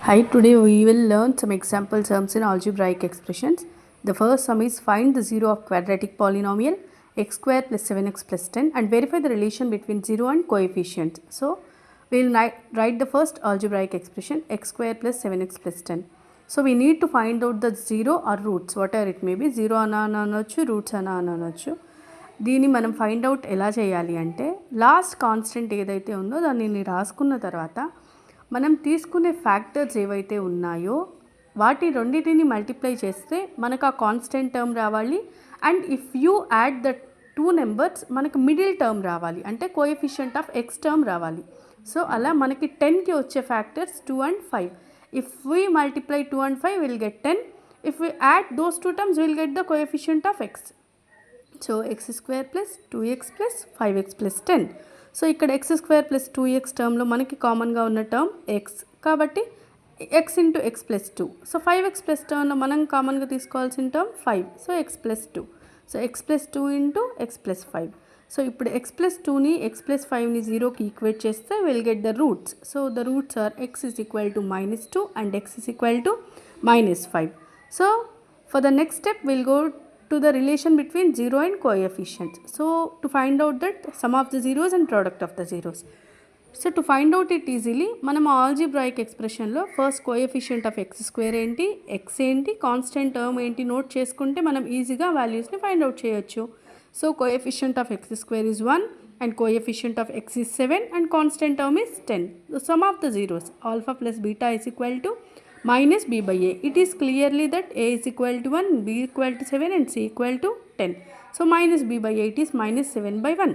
Hi, today we will learn some example sums in algebraic expressions. The first sum is find the zero of quadratic polynomial x square plus 7x plus 10 and verify the relation between 0 and coefficient. So, we will write the first algebraic expression x square plus 7x plus 10. So, we need to find out the zero or roots, whatever it may be, 0 అనొచ్చు roots అనొచ్చు. దీన్ని మనం find out ఎలా చేయాలి అంటే last constant ఏదైతే ఉందో దాన్ని రాసుకున్న తర్వాత మనం తీసుకునే ఫ్యాక్టర్స్ ఏవైతే ఉన్నాయో వాటి రెండింటిని మల్టిప్లై చేస్తే మనకు ఆ కాన్స్టెంట్ టర్మ్ రావాలి. And if you add the two numbers మనకు మిడిల్ టర్మ్ రావాలి, అంటే కోఎఫిషియంట్ ఆఫ్ ఎక్స్ టర్మ్ రావాలి. సో అలా మనకి 10కి వచ్చే factors 2 and 5. If we multiply 2 and 5 will get 10. If we add those two terms will get the coefficient of X. So X square plus 2x plus 5x plus 10. So ఇక్కడ X square plus 2x టర్మ్లో మనకి కామన్గా ఉన్న term x కాబట్టి x into x plus 2. So 5x plus టర్మ్లో మనం కామన్గా తీసుకోవాల్సిన term 5. So x plus 2. So x plus 2 into x plus 5. So ఇప్పుడు ఎక్స్ ప్లస్ 2ని ఎక్స్ ప్లస్ 5ని 0కి ఈక్వేట్ చేస్తే will get the roots. So the roots are x is equal to -2 and x is equal to -5. So for the next step we'll go to the relation between 0 and coefficients. So to find out that sum of the zeros and product of the zeros. So to find out it easily మనం algebraic expressionలో first coefficient of x square ఏంటి, x ఏంటి, constant term ఏంటి note చేసుకుంటే మనం ఈజీగా వాల్యూస్ని find out చేయొచ్చు. So coefficient of x square is 1 and coefficient of x is 7 and constant term is 10. The sum of the zeros alpha plus beta is equal to minus b by a. It is clearly that a is equal to 1, b equal to 7 and c equal to 10. So minus b by 8 is minus 7 by 1.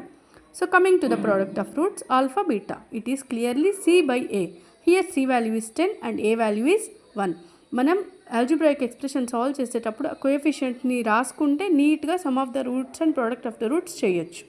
So coming to the product of roots alpha beta, it is clearly c by a. Here c value is 10 and a value is 1. మనం algebraic expression solve చేసేటప్పుడు కోఎఫిషియంట్ని రాసుకుంటే నీట్గా some of the roots and product of the roots చేయొచ్చు.